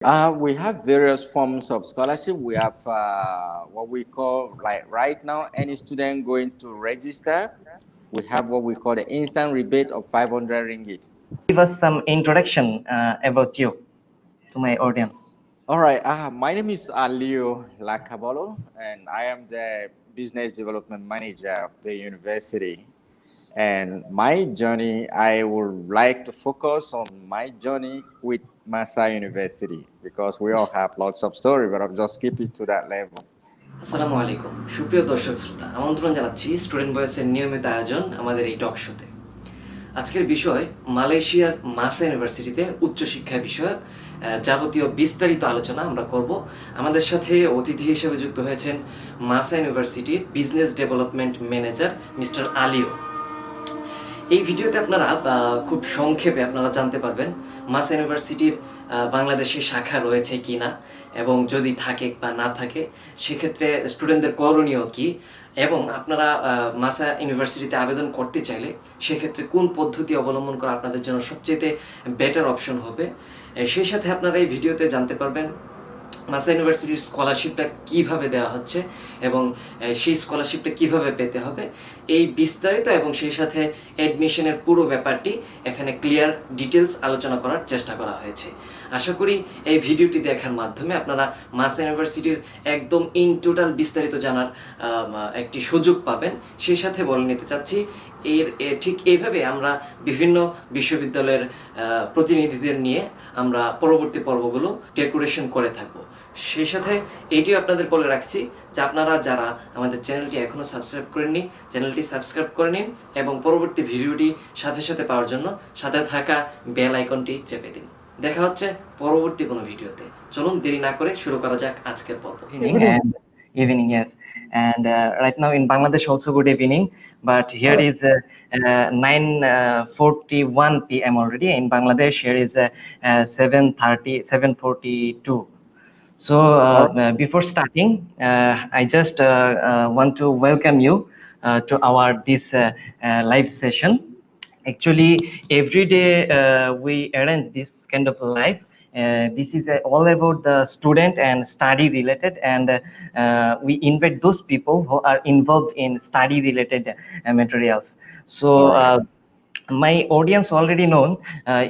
We have various forms of scholarship. We have what we call, like right now, any student going to register, we have what we call the instant rebate of 500 ringgit. Give us some introduction about you to my audience. All right. My name is Alio, and I am the business development manager of the university. And my journey, I would like to focus on my journey with MAHSA University because we all have lots of story, but I'll just keep it to that level. আসসালামু আলাইকুম সুপ্রিয় দর্শক শ্রোতা, আমন্ত্রণ জানাচ্ছি student ভয়েসের নিয়মিত আয়োজন আমাদের এই টক শোতে। আজকের বিষয় মালয়েশিয়ার মাসা ইউনিভার্সিটিতে উচ্চশিক্ষা বিষয়ক যাবতীয় বিস্তারিত আলোচনা আমরা করব। আমাদের সাথে অতিথি হিসেবে যুক্ত হয়েছেন মাসা ইউনিভার্সিটির বিজনেস ডেভেলপমেন্ট ম্যানেজার মিস্টার আলিও। এই ভিডিওতে আপনারা খুব সংক্ষেপে আপনারা জানতে পারবেন মাসা ইউনিভার্সিটির বাংলাদেশে শাখা রয়েছে কি না, এবং যদি থাকে বা না থাকে সেক্ষেত্রে স্টুডেন্টদের করণীয় কি, এবং আপনারা মাসা ইউনিভার্সিটিতে আবেদন করতে চাইলে সেক্ষেত্রে কোন পদ্ধতি অবলম্বন করা আপনাদের জন্য সবচেয়ে বেটার অপশন হবে। সেই সাথে আপনারা এই ভিডিওতে জানতে পারবেন মাসা ইউনিভার্সিটির স্কলারশিপটা কীভাবে দেওয়া হচ্ছে এবং সেই স্কলারশিপটা কীভাবে পেতে হবে, এই বিস্তারিত এবং সেই সাথে অ্যাডমিশনের পুরো ব্যাপারটি এখানে ক্লিয়ার ডিটেলস আলোচনা করার চেষ্টা করা হয়েছে। আশা করি এই ভিডিওটি দেখার মাধ্যমে আপনারা মাসা ইউনিভার্সিটির একদম ইন টোটাল বিস্তারিত জানার একটি সুযোগ পাবেন। সেই সাথে বলে নিতে চাচ্ছি ঠিক এইভাবে আমরা বিভিন্ন বিশ্ববিদ্যালয়ের প্রতিনিধিদের নিয়ে আমরা পরবর্তী পর্বগুলো ডেকোরেশন করে থাকব। সেই সাথে এইটিও আপনাদের বলে রাখছি যে আপনারা যারা আমাদের চ্যানেলটি এখনও সাবস্ক্রাইব করেননি, চ্যানেলটি সাবস্ক্রাইব করে নিন এবং পরবর্তী ভিডিওটি সাথে সাথে পাওয়ার জন্য সাথে থাকা বেল আইকনটি চেপে দিন। দেখা হচ্ছে পরবর্তী কোনো ভিডিওতে। চলুন দেরি না করে শুরু করা যাক আজকের পর্ব। Evening, yes. And right now in Bangladesh also good evening, but here is 9:41 p.m. already. In Bangladesh here is 7:30, 7:42. So before starting, I just want to welcome you to our this live session. Actually, every day we arrange this kind of live. This is all about the student and study related, and we invite those people who are involved in study related materials. So my audience already known,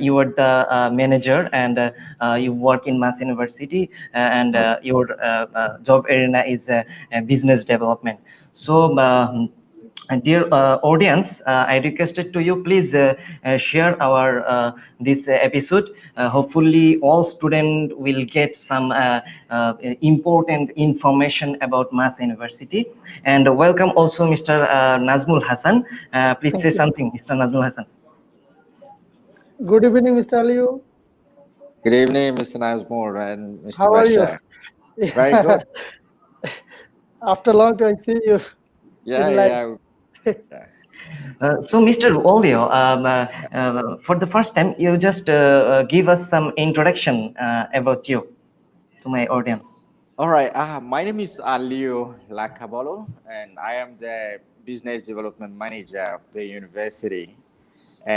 you are the manager, and you work in Mass University, and your job arena is business development. So dear audience, I requested to you, please share our this episode. Hopefully all students will get some important information about Mass University. And welcome also Mr. Nazmul Hassan. Please say something, Mr. Nazmul Hassan. Good evening, Mr. Alio. Good evening, Mr. Nazmur and Mr. How are you? Bashar. Very good. After long time, see you. Yeah. So, Mr. Olio, for the first time, you just give us some introduction about you to my audience. All right. My name is Alio, and I am the business development manager of the university.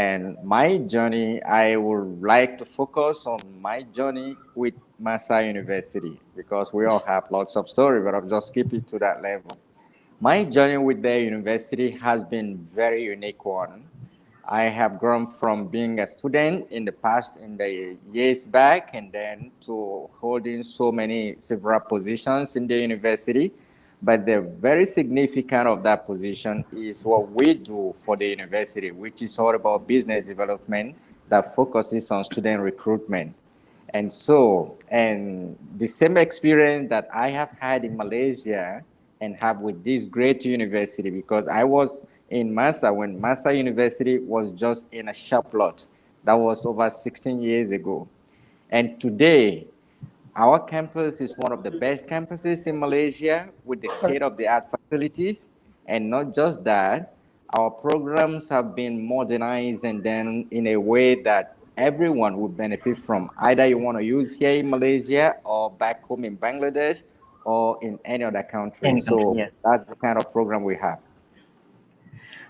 And my journey, I would like to focus on my journey with MAHSA University because we all have lots of story, but I'll just keep it to that level. My journey with the university has been very unique one. I have grown from being a student in the past, in the years back, and then to holding so many several positions in the university. But the very significant of that position is what we do for the university, which is all about business development that focuses on student recruitment. And the same experience that I have had in Malaysia and have with this great university, because I was in MAHSA when MAHSA University was just in a shop lot. That was over 16 years ago. And today, our campus is one of the best campuses in Malaysia with the state-of-the-art facilities. And not just that, our programs have been modernized and then in a way that everyone would benefit from. Either you want to use here in Malaysia or back home in Bangladesh or in any other country. Yes. That's the kind of program we have.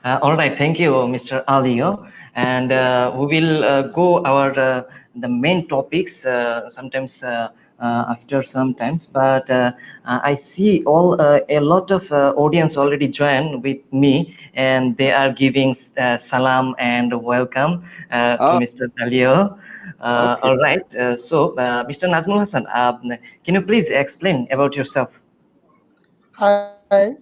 All right, thank you, Mr. Alio. And we will go our the main topics sometimes after sometimes. But I see a lot of audience already join with me, and they are giving salam and welcome to Oh, Mr. Alio. okay. All right, Mr. Nazmul Hassan, can you please explain about yourself? Hi,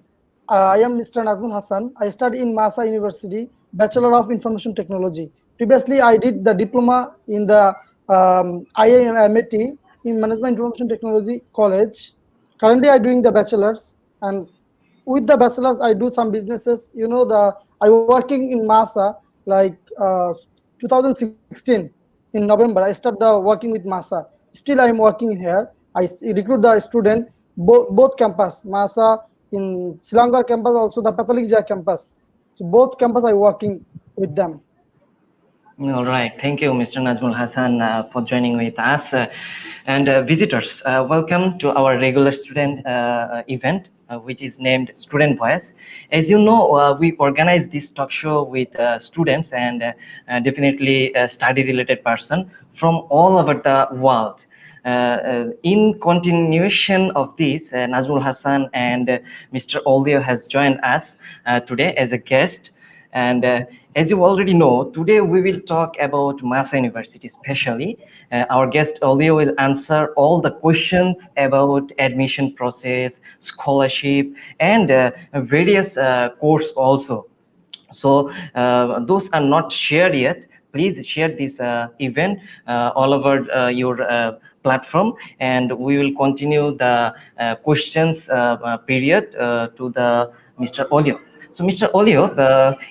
I am Mr. Nazmul Hassan. I study in MAHSA University, Bachelor of Information Technology. Previously, I did the diploma in the IIMAT in Management Information Technology College. Currently, I doing the bachelor's, and with the bachelor's, I do some businesses. You know, the I working in MAHSA like 2016 in November. I start the working with MAHSA. Still, I am working here. Recruit the student both campus, MAHSA in Silanga campus, also the Pathalikja campus. So both campus I working with them. All right. Thank you, Mr. Najmul Hassan, for joining with us. And visitors, welcome to our regular student event, which is named Student Voice. As you know, we organize this talk show with students and definitely a study-related person from all over the world. In continuation of this, Najmul Hassan and Mr. Olio has joined us today as a guest. And as you already know, today we will talk about MAHSA University especially. Our guest Alio will answer all the questions about admission process, scholarship, and various course also. So those are not shared yet. Please share this event all over your platform, and we will continue the questions period to the Mr. Olio. So, Mr. Olio,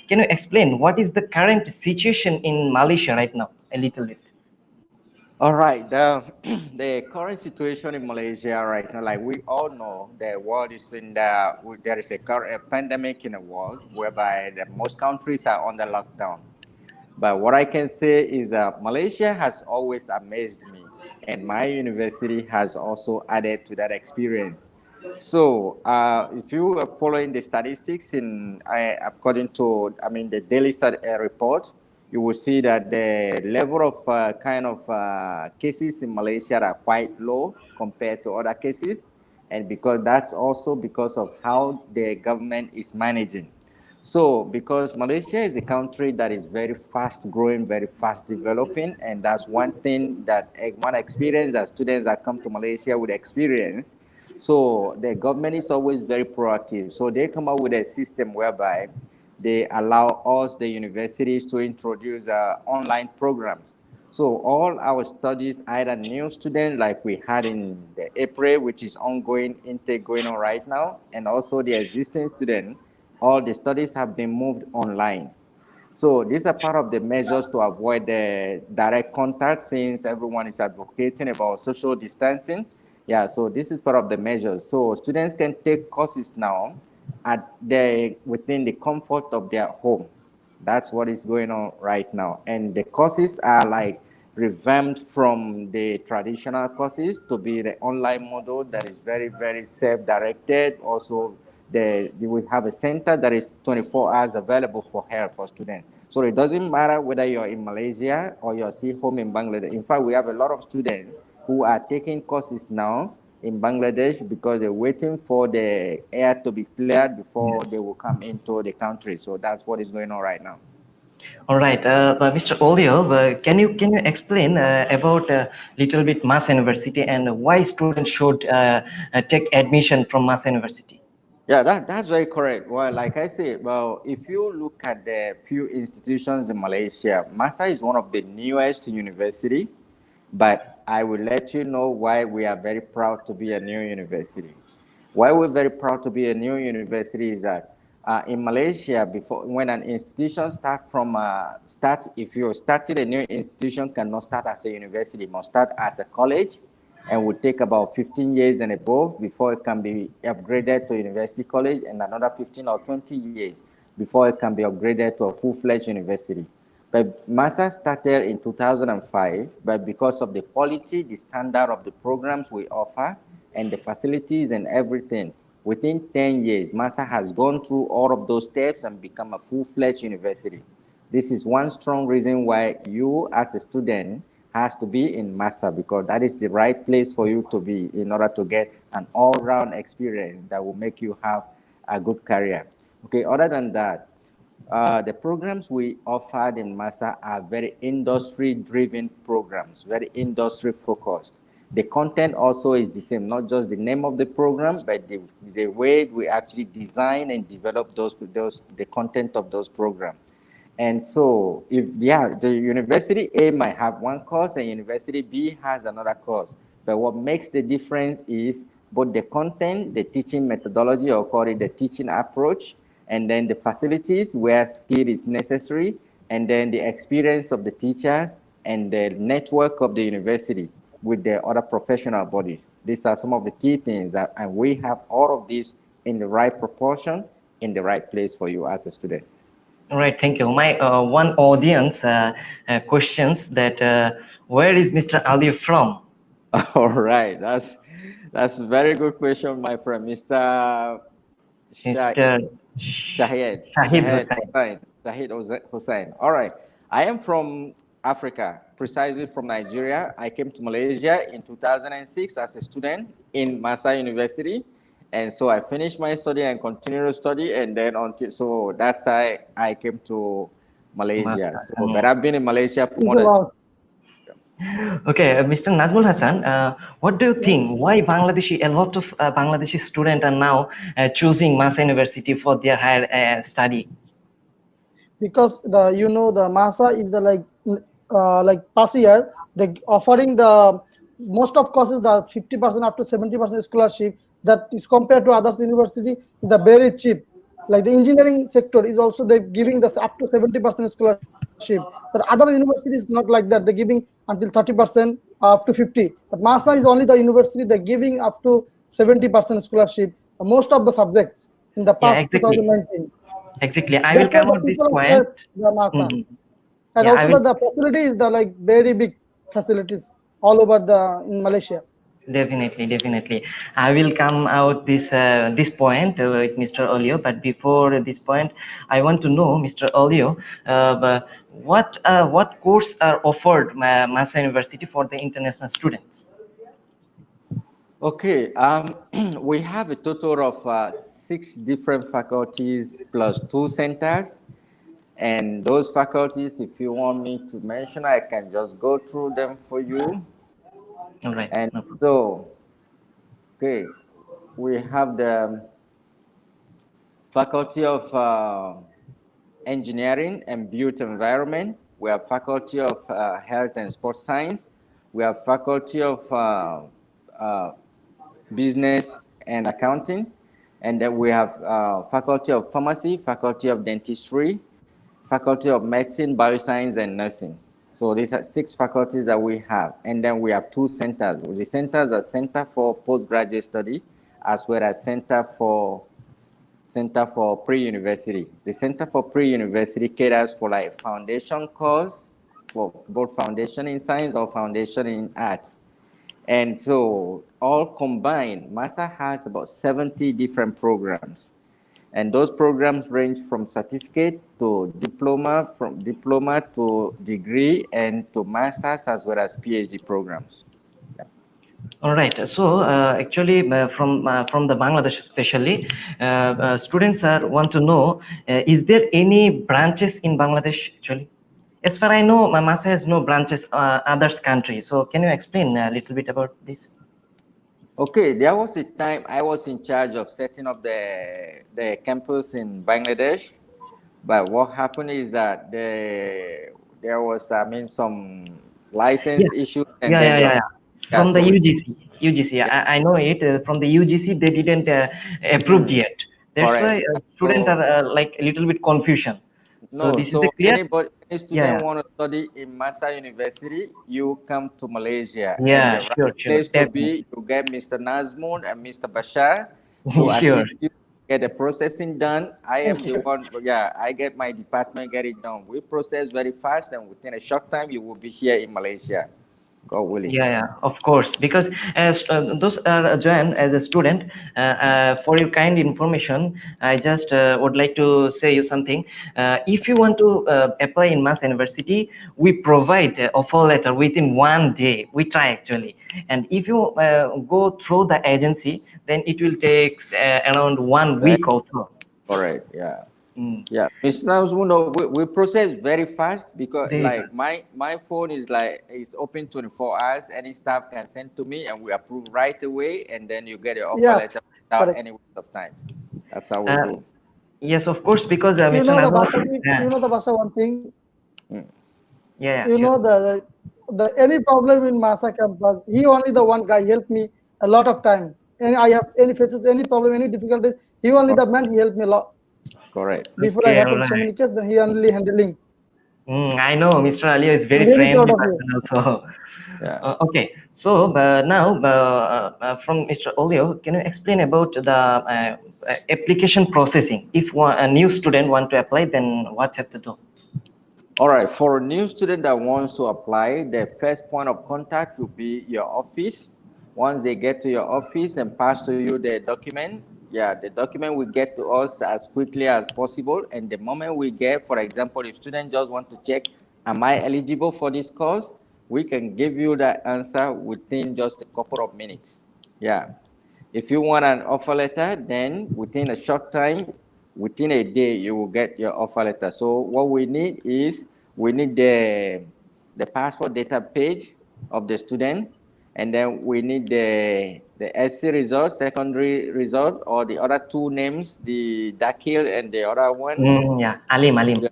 can you explain what is the current situation in Malaysia right now? A little bit. All right. The the current situation in Malaysia right now, like we all know, the world is in there is a current a pandemic in the world whereby most countries are under lockdown. But what I can say is that Malaysia has always amazed me, and my university has also added to that experience. So, if you are following the statistics according to, I mean, the daily report, you will see that the level of kind of cases in Malaysia are quite low compared to other cases, and because that's also because of how the government is managing. So, because Malaysia is a country that is very fast growing, very fast developing, and that's one thing that one experience that students that come to Malaysia would experience. So, the government is always very proactive. So, they come up with a system whereby they allow us, the universities, to introduce online programs. So all our studies, either new students like we had in the April, which is ongoing intake going on right now, and also the existing student, all the studies have been moved online. So these are part of the measures to avoid the direct contact since everyone is advocating about social distancing. Yeah, so this is part of the measures. So students can take courses now within the comfort of their home. That's what is going on right now. And the courses are like revamped from the traditional courses to be the online model that is very, very self-directed. Also, we have a center that is 24 hours available for help for students. So it doesn't matter whether you're in Malaysia or you're still home in Bangladesh. In fact, we have a lot of students who are taking courses now in Bangladesh because they're waiting for the air to be cleared before they will come into the country. So that's what is going on right now. All right, Mr. Olio, can you explain about a little bit MAHSA University and why students should take admission from MAHSA University? Yeah, that's very correct. Well, like I said, well, if you look at the few institutions in Malaysia, MASA is one of the newest university, but I will let you know why we are very proud to be a new university. Why we're very proud to be a new university is that in Malaysia, before when an institution if you're starting a new institution, cannot start as a university, it must start as a college, and would take about 15 years and above before it can be upgraded to university college, and another 15 or 20 years before it can be upgraded to a full-fledged university. But MASA started in 2005, but because of the quality, the standard of the programs we offer, and the facilities and everything, Within 10 years, MAHSA has gone through all of those steps and become a full-fledged university. This is one strong reason why you as a student has to be in MAHSA, because that is the right place for you to be in order to get an all-round experience that will make you have a good career. Okay, other than that, the programs we offered in MAHSA are very industry-driven programs, very industry-focused. The content also is the same, not just the name of the program, but the way we actually design and develop the content of those programs. And so, if the University A might have one course and University B has another course. But what makes the difference is both the content, the teaching methodology, or call it the teaching approach, and then the facilities where skill is necessary, and then the experience of the teachers and the network of the university with the other professional bodies. These are some of the key things and we have all of these in the right proportion, in the right place for you as a student. All right, thank you. My one audience questions that where is Mr. Alio from? All right, that's a very good question, my friend, Mr. Mr. Shahid, Shahid Hussain. Shahid Hussain. All right, I am from Africa, precisely from Nigeria. I came to Malaysia in 2006 as a student in MAHSA University. And so I finished my study and continued to study. And then so that's how I came to Malaysia. So, but I've been in Malaysia for more than. Okay, Mr. Nazmul Hassan, what do you think? Why a lot of Bangladeshi students are now choosing MAHSA University for their higher study? Because the MAHSA is the like past year they offering the most of courses the 50% up to 70% scholarship, that is compared to others university is the very cheap. Like the engineering sector is also they giving this up to 70% scholarship. But other universities not like that. They're giving until 30%, up to 50. But MAHSA is only the university they're giving up to 70% scholarship. Most of the subjects in the past Exactly. 2019. Exactly. I will come on this point. The MAHSA. And also the facility is the like very big facilities all over in Malaysia. Definitely. I will come out this point with Mr. Alio. But before this point, I want to know, Mr. Alio, what course are offered MAHSA University for the international students? Okay, we have a total of 6 different faculties plus 2 centers. And those faculties, if you want me to mention, I can just go through them for you. All right. And so, okay, we have the Faculty of Engineering and Built Environment. We have Faculty of Health and Sports Science. We have Faculty of Business and Accounting. And then we have Faculty of Pharmacy, Faculty of Dentistry, Faculty of Medicine, Bioscience, and Nursing. So these are 6 faculties that we have. And then we have 2 centers. The centers are Center for Postgraduate Study, as well as Center for Pre-University. The Center for Pre-University caters for like foundation course, for both foundation in science or foundation in arts. And so all combined, MAHSA has about 70 different programs. And those programs range from certificate to diploma, from diploma to degree, and to master's, as well as PhD programs. Yeah. All right. So actually, from the Bangladesh especially, students want to know: is there any branches in Bangladesh? Actually, as far I know, MAHSA has no branches others countries. So can you explain a little bit about this? Okay, there was a time I was in charge of setting up the campus in Bangladesh, but what happened is that there was some license issues, and From the UGC, I know it. From the UGC, they didn't approved yet. That's why students are like a little bit confusion. So this is the clear. Any student want to study in MAHSA University, you come to Malaysia. Yeah, and the right place to be, you get Mr. Nazmoon and Mr. Bashar to assist you get the processing done. I am the one. I get my department get it done. We process very fast, and within a short time, you will be here in Malaysia. God willing. Yeah, of course. Because as those are joined as a student, for your kind information, I just would like to say you something. If you want to apply in MAHSA University, we provide offer letter within 1 day. We try actually, and if you go through the agency, then it will take around 1 week Right? also. Correct. Yeah. Mm, Yeah, Mr. Namzuno, we process very fast because very like fast. my phone is like it's open 24 hours. Any staff can send to me and we approve right away, and then you get your offer Yeah, letter without correct. any waste of time. That's how we Uh, do. yes, of course, because You Mr. know the Nazwan, Basha, yeah, you know the Basha one thing. Mm. yeah, You sure. know the any problem in Masa campus, he only the one guy helped me a lot of time. And I have any faces any problem, any difficulties, he only Cor- the man he helped me a lot. Correct. Before I Okay, all happened so right. many cases, then he only handling. I know Mr. Alio is I'm very really proud friendly of you. person also. Yeah. Okay, so now from Mr. Olio, can you explain about the application processing? If a new student want to apply, then what have to do? All right. For a new student that wants to apply, the first point of contact will be your office. Once they get to your office and pass to you the document, yeah, the document will get to us as quickly as possible. And the moment we get, for example, if students just want to check, am I eligible for this course? We can give you that answer within just a couple of minutes. Yeah. If you want an offer letter, then within a short time, within a day, you will get your offer letter. So what we need is we need the passport data page of the student, and then we need the SC result, secondary result, or the other two names, the Dakil and the other one. Yeah, Alim, Yeah,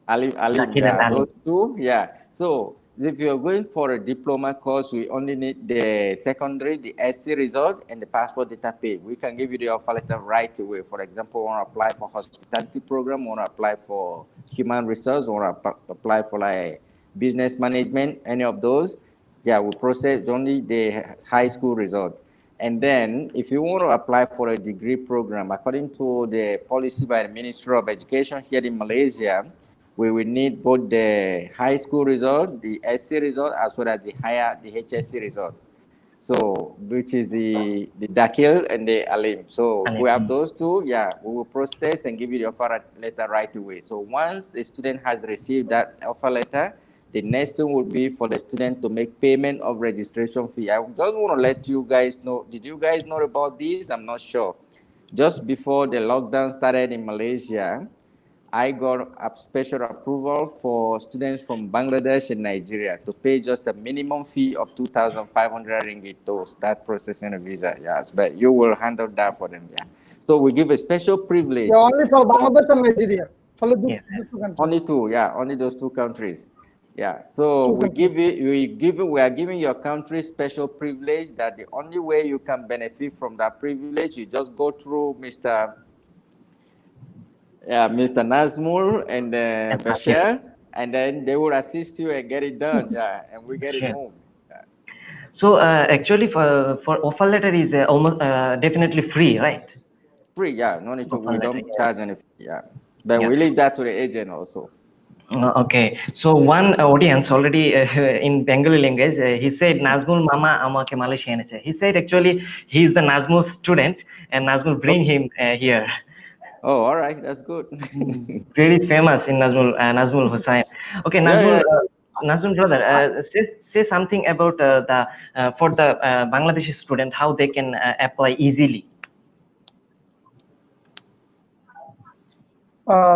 Alim, Shakil and yeah, Alim. those two, yeah. So if you're going for a diploma course, we only need the secondary, the SC result, and the passport data page. We can give you the offer letter right away. For example, want to apply for hospitality program, want to apply for human resource, want to apply for like business management, any of those. Yeah, we process only the high school result. And then if you want to apply for a degree program, according to the policy by the Ministry of Education here in Malaysia, we will need both the high school result, the SC result, as well as the HSC result. So, which is the Dakil and the Alim. So, if Alim. we have those two, yeah, we will process and give you the offer letter right away. So, once the student has received that offer letter, the next thing would be for the student to make payment of registration fee. I just want to let you guys know. Did you guys know about this? I'm not sure. Just before the lockdown started in Malaysia, I got a special approval for students from Bangladesh and Nigeria to pay just a minimum fee of 2,500 ringgit to start processing a visa. Yes, but you will handle that for them. Yeah. So we give a special Yeah, privilege only for for Bangladesh and Nigeria. Follow Yes, these two countries. only two. Yeah, only those two countries. Yeah. So Two countries. we are giving your country special privilege that the only way you can benefit from that privilege, you just go through Mr. Nazmul and and Shakil. Bashir, and then they will assist you and get it done. Yeah, and we get it Sure. moved. Yeah. So actually, for offer letter is almost definitely free, right? Free, yeah, no need to, Offer we letter, don't charge yes. anything. Yeah, but Yeah. we leave that to the agent also. Okay, so one audience already in Bengali language, he said Nazmul Mama amake Malaysia এনেছে. He said actually he is the Nazmul student and Nazmul Oh, bring him here. oh, all right, that's good. Very famous in Nazmul Hussain. Okay, Yeah, Nazmul, yeah. Nazmul brother, say something about the for the Bangladeshi student how they can apply easily.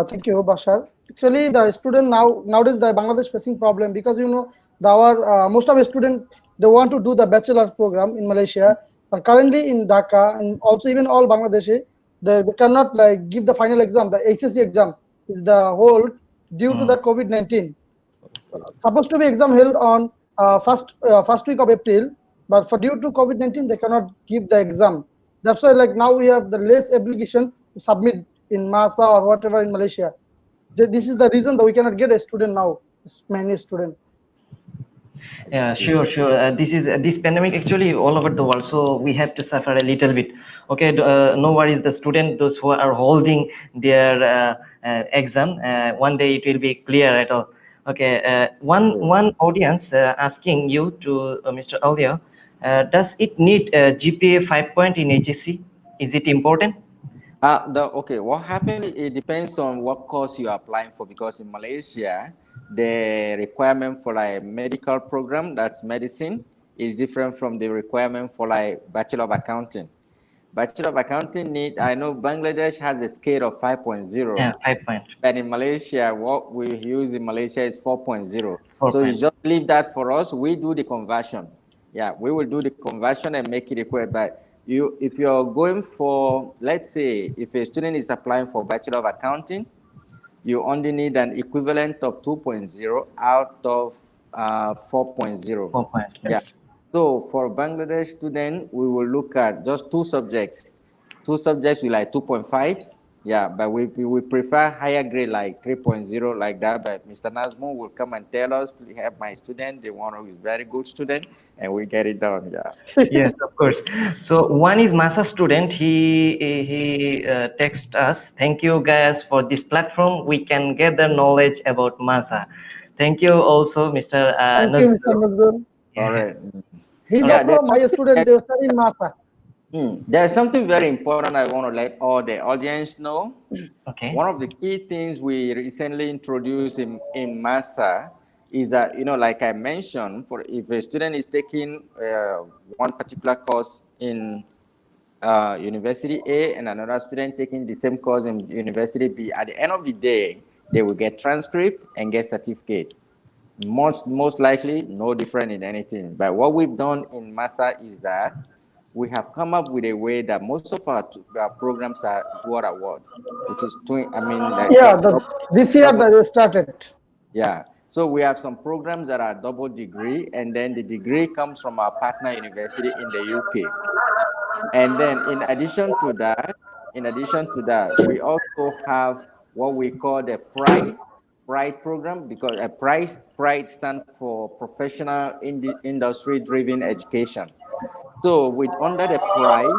Thank you, Bashar. Actually, the student nowadays the Bangladesh facing problem because our most of the student they want to do the bachelor's program in Malaysia, but currently in Dhaka and also even all Bangladeshi they cannot like give the final exam. The ACC exam is the hold due to Mm. the COVID-19. Supposed to be exam held on first week of April, but for due to COVID-19 they cannot give the exam. That's why like now we have the less obligation to submit in MAHSA or whatever in Malaysia. This is the reason that we cannot get a student now. Many student. That's Yeah, true. sure. This is this pandemic actually all over the world, so we have to suffer a little bit. Okay, no worries. The student, those who are holding their exam, one day it will be clear at all. Okay, one audience asking you to Mr. Alio, does it need GPA 5 point in HSC? Is it important? Okay, what happened? It depends on what course you're applying for because in Malaysia, the requirement for like medical program, that's medicine, is different from the requirement for like Bachelor of Accounting. Bachelor of Accounting need, I know Bangladesh has a scale of 5.0, Yeah, 5 point. but in Malaysia, what we use in Malaysia is 4.0. Four So you point. just leave that for us. We do the conversion. Yeah, we will do the conversion and make it equal. But if you're going for, let's say, if a student is applying for Bachelor of Accounting, you only need an equivalent of 2.0 out of 4.0. 4 point. Yeah. Yes. So for Bangladesh student, we will look at just two subjects. Two subjects with like 2.5. Yeah, but we prefer higher grade like 3.0 like that. But Mr. Nazmo will come and tell us, please help my student. They want to be very good student, and we get it done. Yeah. Yes, of course. So one is MAHSA student. He text us. Thank you guys for this platform. We can gather knowledge about MAHSA. Thank you also, Mr. Thank you, Mr. Nazrul. Nazrul. All right. Yes. He's Yeah, also my student. They study in MAHSA. there's something very important I want to let all the audience know. Okay. One of the key things we recently introduced in MAHSA is that, like I mentioned, for if a student is taking one particular course in University A and another student taking the same course in University B, at the end of the day, they will get transcript and get certificate. Most likely, no different in anything. But what we've done in MAHSA is that we have come up with a way that most of our programs are dual award, which is Yeah, like this year double. that they started. Yeah. So we have some programs that are double degree, and then the degree comes from our partner university in the UK. And then in addition to that, we also have what we call the Pride program, because a Pride stands for Professional Industry Driven Education. So with under the Pride,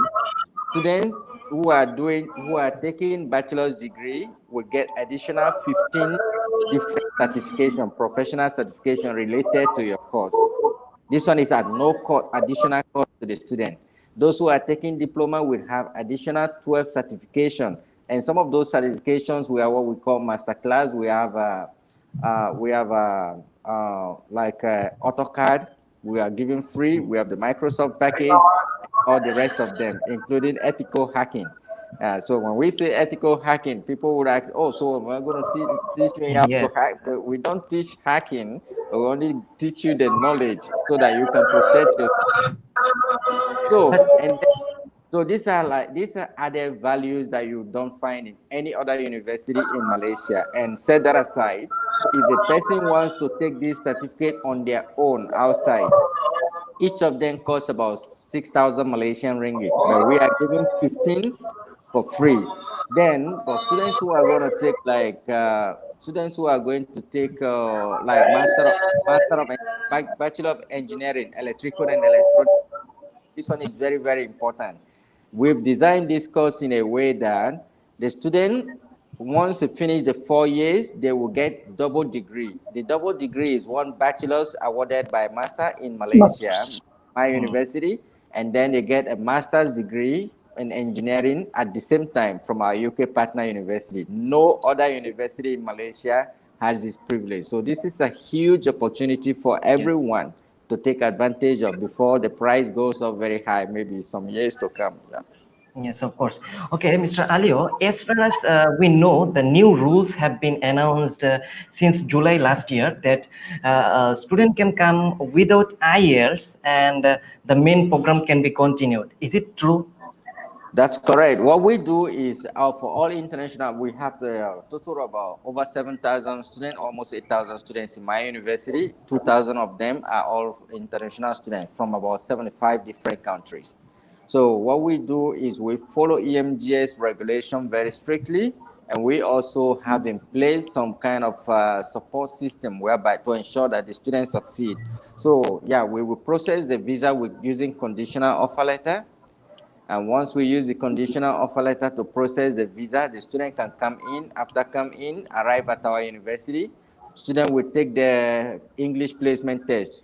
students who are taking bachelor's degree will get additional 15 different certification, professional certification related to your course. This one is at no cost, additional cost to the student. Those who are taking diploma will have additional 12 certification, and some of those certifications we are what we call master class. We have AutoCAD. We are giving free. We have the Microsoft package, all the rest of them, including ethical hacking. So when we say ethical hacking, people would ask, "Oh, so we're going to teach me how to Yes. hack?" But we don't teach hacking. We only teach you the knowledge so that you can protect yourself. But So these are added values that you don't find in any other university in Malaysia. And set that aside, if a person wants to take this certificate on their own outside, each of them costs about 6,000 Malaysian ringgit, but we are giving 15 for free. Then for students who are going to take like Bachelor of Engineering, Electrical and Electronics, this one is very, very important. We've designed this course in a way that the student, once they finish the 4 years, they will get double degree. The double degree is one bachelor's awarded by MAHSA in Malaysia, Masters. my university, and then they get a master's degree in engineering at the same time from our UK partner university. No other university in Malaysia has this privilege. So this is a huge opportunity for yes. everyone to take advantage of before the price goes up very high, maybe some years to come. Yeah. Yes, of course. Okay, Mr. Alio, as far as we know, the new rules have been announced since July last year that a student can come without IELTS and the main program can be continued. Is it true? That's correct. What we do is for all international, we have the total about over 7,000 students, almost 8,000 students in my university. 2,000 of them are all international students from about 75 different countries. So what we do is we follow EMGS regulation very strictly, and we also have in place some kind of support system whereby to ensure that the students succeed. So yeah, we will process the visa with using conditional offer letter. And once we use the conditional offer letter to process the visa, the student can come in. After come in, arrive at our university, student will take the English placement test.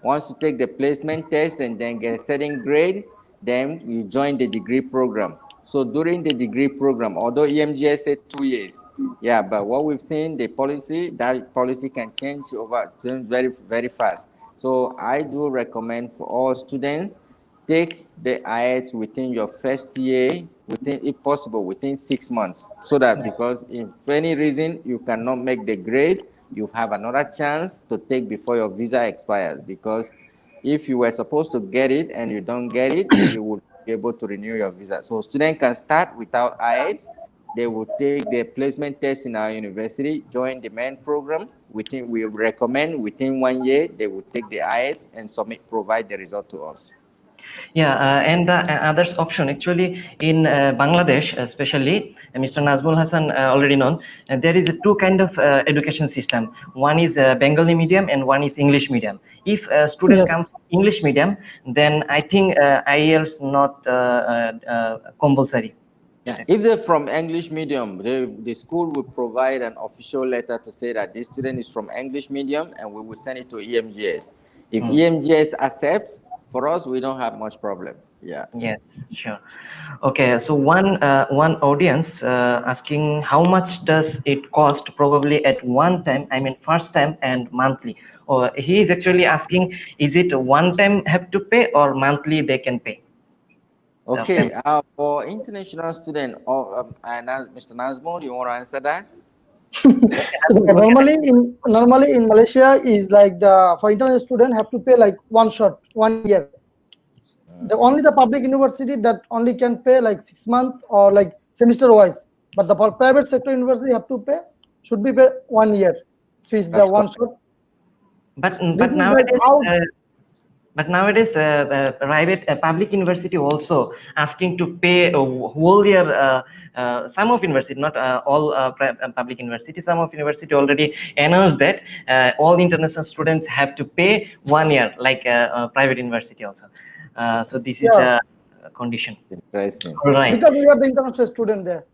Once you take the placement test and then get a certain grade, then you join the degree program. So during the degree program, although EMGS said 2 years, yeah, but what we've seen, the policy, that policy can change very, very fast. So I do recommend for all students, take the IELTS within your first year, within, if possible, within 6 months. So that because if for any reason you cannot make the grade, you have another chance to take before your visa expires. Because if you were supposed to get it and you don't get it, you would be able to renew your visa. So students can start without IELTS. They will take the placement test in our university, join the main program. We recommend within 1 year, they will take the IELTS and submit, provide the result to us. Yeah, and the others option actually in Bangladesh, especially Mr. Nazmul Hassan already known, there is a two kind of education system. One is Bengali medium and one is English medium. If a student Yes. comes from English medium, then I think IELTS not compulsory. Yeah, if they're from English medium, the school will provide an official letter to say that this student is from English medium, and we will send it to EMGS. If EMGS accepts, for us, we don't have much problem. Yeah. Yes, sure. Okay, so one audience asking how much does it cost probably at one time, I mean first time and monthly. Or he is actually asking, is it one time have to pay or monthly they can pay? Okay, for international student, and Mr. Nazmul, you want to answer that? Normally in Malaysia is like for international student have to pay like 1 year. The only the public university that only can pay like 6 months or like semester wise, but the private sector university have to pay should be pay 1 year fees. The That's one correct. shot. But This is like how. nowadays, private public university also asking to pay a whole year. Some of university, not all public university. Some of university already announced that all international students have to pay 1 year, like private university also. So this is Yeah, the condition. Interesting. Right. because we are the international student there.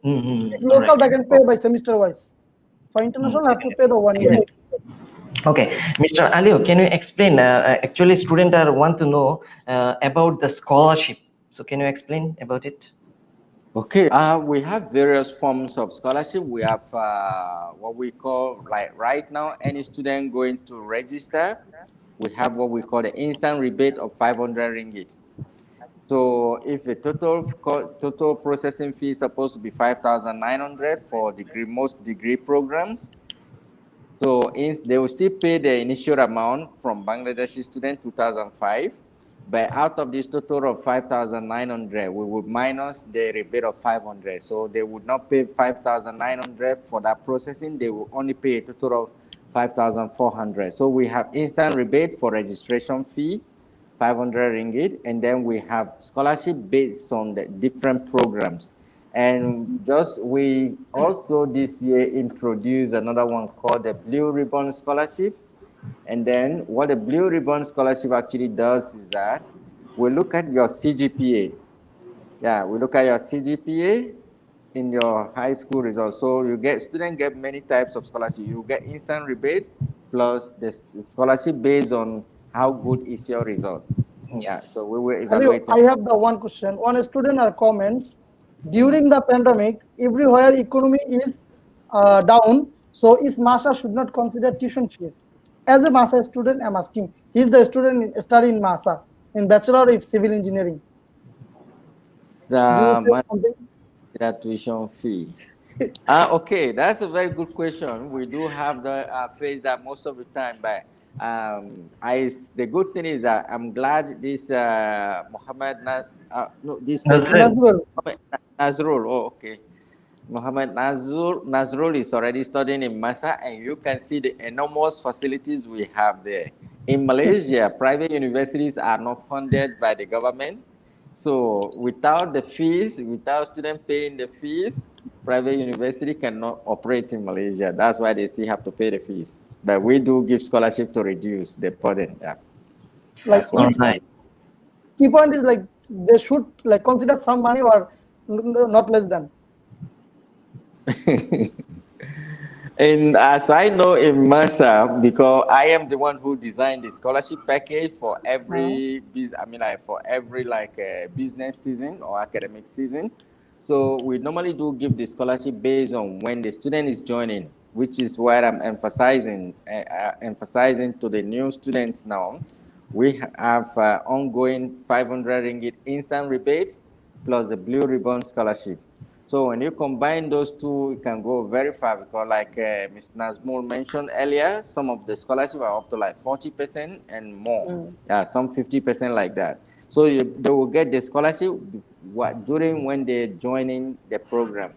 If All local, right. they can pay by semester wise. For international, have to pay the 1 year. Okay, Mr. Alio, can you explain? Actually, students want to know about the scholarship. So, can you explain about it? Okay, we have various forms of scholarship. We have what we call, like right now, any student going to register, we have what we call the instant rebate of 500 ringgit. So if the total processing fee is supposed to be 5,900 for most degree programs, so they will still pay the initial amount from Bangladeshi student 2005. But out of this total of 5,900, we would minus the rebate of 500. So they would not pay 5,900 for that processing. They will only pay a total of 5,400. So we have instant rebate for registration fee, 500 ringgit, and then we have scholarship based on the different programs. And we also this year introduced another one called the Blue Ribbon Scholarship. And then what the Blue Ribbon Scholarship actually does is that we look at your CGPA. Yeah, we look at your CGPA in your high school results. So students get many types of scholarship. You get instant rebate plus the scholarship based on how good is your result. Yeah, so we will evaluate. I have the one question. One student comments, during the pandemic, everywhere economy is down. So is MAHSA should not consider tuition fees? As a MAHSA student, I'm asking. He's the student studying in MAHSA in Bachelor of Civil Engineering. That tuition fee. Okay, that's a very good question. We do have the face that most of the time, but the good thing is that I'm glad this Nazrul. Oh, okay. Muhammad Nazrul is already studying in MAHSA, and you can see the enormous facilities we have there. In Malaysia, private universities are not funded by the government. So without the fees, without students paying the fees, private university cannot operate in Malaysia. That's why they still have to pay the fees. But we do give scholarship to reduce the burden. Yeah. Like key point is like they should like consider some money or not less than. And as I know in MAHSA, because I am the one who designed the scholarship package for every for every business season or academic season. So we normally do give the scholarship based on when the student is joining, which is where I'm emphasizing to the new students now. We have ongoing 500 ringgit instant rebate plus the blue ribbon scholarship. So when you combine those two, you can go very far because, like Ms. Nazmul mentioned earlier, some of the scholarship are up to like 40% and more. Yeah, some 50% like that. So they will get the scholarship during when they're joining the program.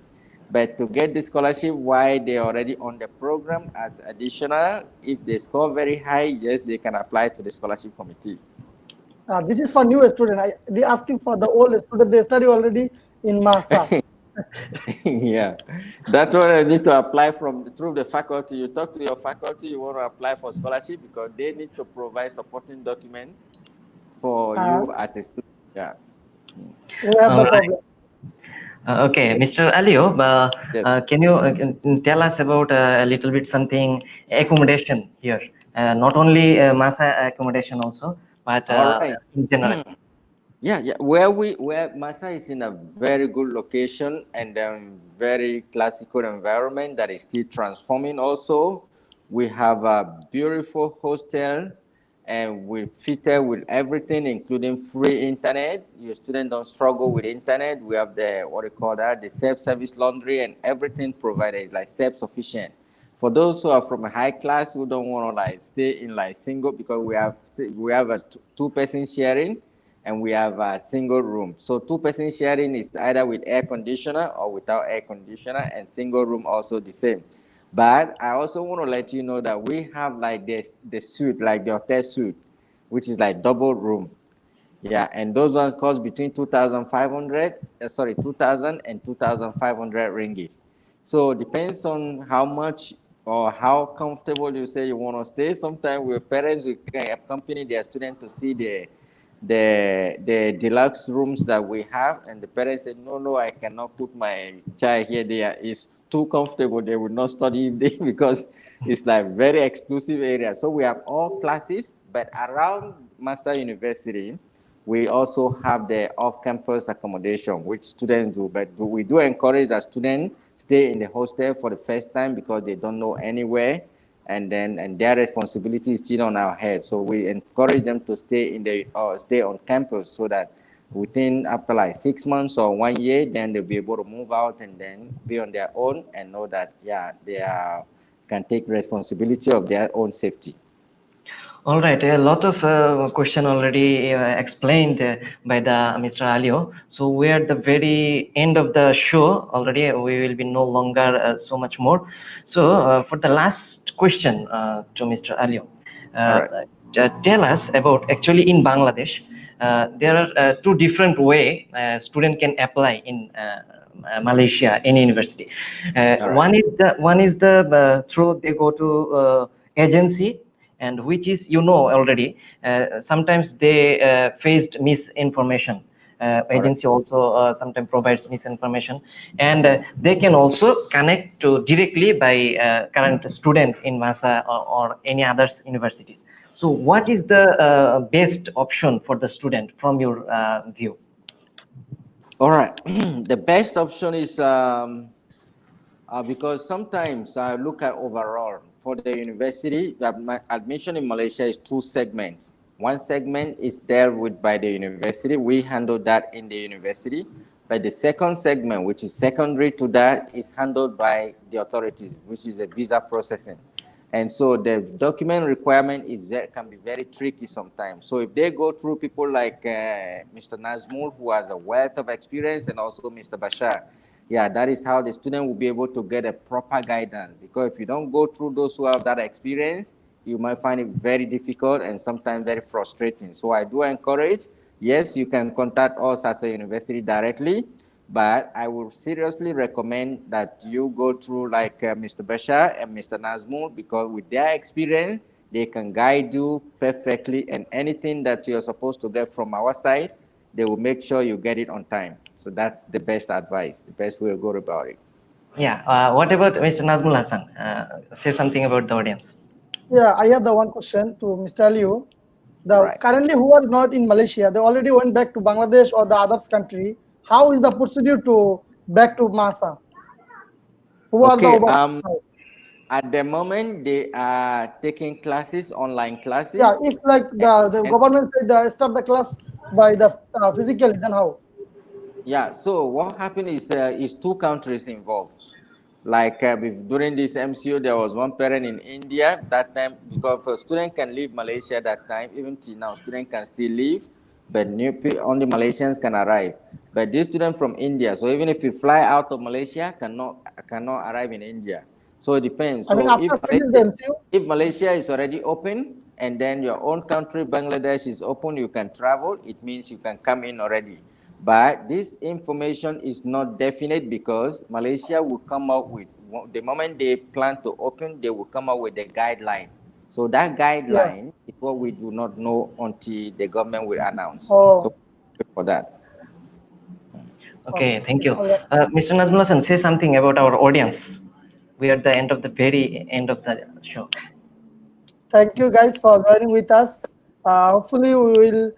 But to get the scholarship while they're already on the program as additional, if they score very high, yes, they can apply to the scholarship committee. This is for new student. They asking for the old student. They study already in MAHSA. Yeah, that's what I need to apply through the faculty. You talk to your faculty, you want to apply for scholarship because they need to provide supporting document for Uh, you as a student. Yeah. we have All no right. problem. Okay, Mr. Alio, Yes. can you tell us about a little bit something accommodation here? Not only MAHSA accommodation also, but All right. in general. Yeah, yeah. Where Masa is in a very good location and very classical environment that is still transforming. Also, we have a beautiful hostel, and we fitted with everything, including free internet. Your students don't struggle with internet. We have the what do you call that? The self-service laundry and everything provided is like self-sufficient. For those who are from a high class who don't want to like stay in like single because we have a two-person sharing and we have a single room. So two-person sharing is either with air conditioner or without air conditioner, and single room also the same. But I also want to let you know that we have like the suite, like the hotel suite, which is like double room. Yeah, and those ones cost between 2,500, 2,000 and 2,500 ringgit. So depends on how much or how comfortable you say you want to stay. Sometimes with parents, we can accompany their student to see the deluxe rooms that we have, and the parents say, no, no, I cannot put my child here. There is too comfortable. They will not study there because it's like very exclusive area. So we have all classes, but around MAHSA University, we also have the off-campus accommodation, which students do. But we do encourage that students stay in the hostel for the first time because they don't know anywhere, and their responsibility is still on our head. So we encourage them to stay on campus so that within after like 6 months or 1 year, then they'll be able to move out and then be on their own and know that can take responsibility of their own safety. All right, a lot of question already explained by the Mr. Alio. So we are at the very end of the show already. We will be no longer so much more. So for the last question to Mr. Alio, All right. tell us about actually in Bangladesh. There are two different way student can apply in Malaysia any university. All right. One is the through they go to agency, and which is already sometimes they faced misinformation. All right. Agency also sometimes provides misinformation, and they can also connect to directly by current student in MAHSA or any others universities. So what is the best option for the student from your view? All right. The best option is because sometimes I look at overall for the university, my admission in Malaysia is two segments. One segment is dealt with by the university. We handle that in the university. But the second segment, which is secondary to that, is handled by the authorities, which is the visa processing. And so the document requirement can be very tricky sometimes. So if they go through people like Mr. Nazmul, who has a wealth of experience, and also Mr. Bashar, yeah, that is how the student will be able to get a proper guidance. Because if you don't go through those who have that experience, you might find it very difficult and sometimes very frustrating. So I do encourage, yes, you can contact us as a university directly, but I will seriously recommend that you go through like Mr. Bashar and Mr. Nazmul, because with their experience, they can guide you perfectly, and anything that you're supposed to get from our side, they will make sure you get it on time. So that's the best advice, the best way to go about it. Yeah. What about Mr. Nazmul Hassan? Say something about the audience. Yeah, I have the one question to Mr. Alio. The Right. currently who are not in Malaysia, they already went back to Bangladesh or the others country. How is the procedure to back to MAHSA? Who are the Okay. overseas now? At the moment, they are taking classes, online Yeah, classes. if like the And government said start the class by the physically, then how? yeah, so what happened is two countries involved. Like during this MCO, there was one parent in India that time because a student can leave Malaysia that time. Even till now, student can still leave, but only Malaysians can arrive. But this student from India, so even if you fly out of Malaysia, cannot arrive in India. So it depends. I mean, So after finish the MCU, if Malaysia is already open and then your own country, Bangladesh, is open, you can travel. It means you can come in already. But this information is not definite because Malaysia will come out with, the moment they plan to open, they will come out with a guideline. So that yeah. guideline is what we do not know until the government will announce. So Oh, wait for that. Okay, okay. thank you. All right. Mr. Nazmul Hassan, say something about our audience. We are at the end of the very end of the show. Thank you guys for joining with us. Hopefully, we will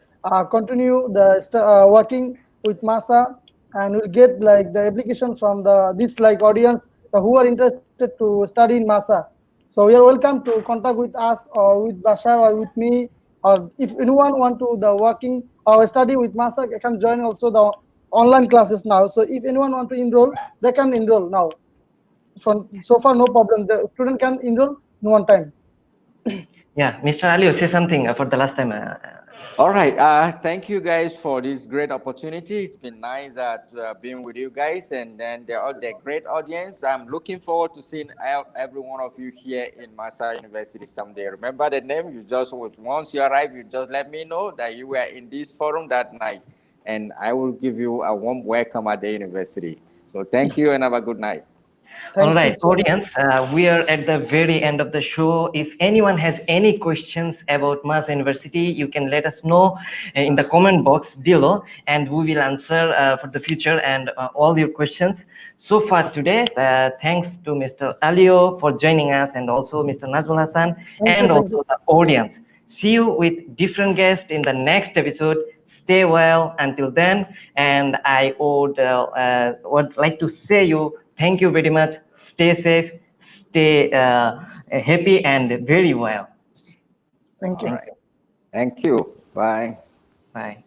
continue the working with MAHSA, and we'll get like the application from the this like audience who are interested to study in MAHSA. So you are welcome to contact with us or with Basha or with me, or if anyone want to the working or study with MAHSA, they can join also the online classes now. So if anyone want to enroll, they can enroll now. From so far, no problem. The student can enroll in one time. Yeah, Mr. Alio, say something for the last time. All right. Thank you guys for this great opportunity. It's been nice being with you guys, and then the great audience. I'm looking forward to seeing every one of you here in MAHSA University someday. Remember the name. You just once you arrive, you just let me know that you were in this forum that night, and I will give you a warm welcome at the university. So thank you, and have a good night. All Thank you right, so much. audience, we are at the very end of the show. If anyone has any questions about MAHSA University, you can let us know in the comment box below, and we will answer for the future and all your questions. So far today, thanks to Mr. Alio for joining us, and also Mr. Nazmul Hassan, Thank you. and Thank you. also the audience. See you with different guests in the next episode. Stay well until then, and I would like to say you thank you very much. Stay safe, stay happy, and very well. Thank All you. Thank right. you. Thank you. Bye. Bye.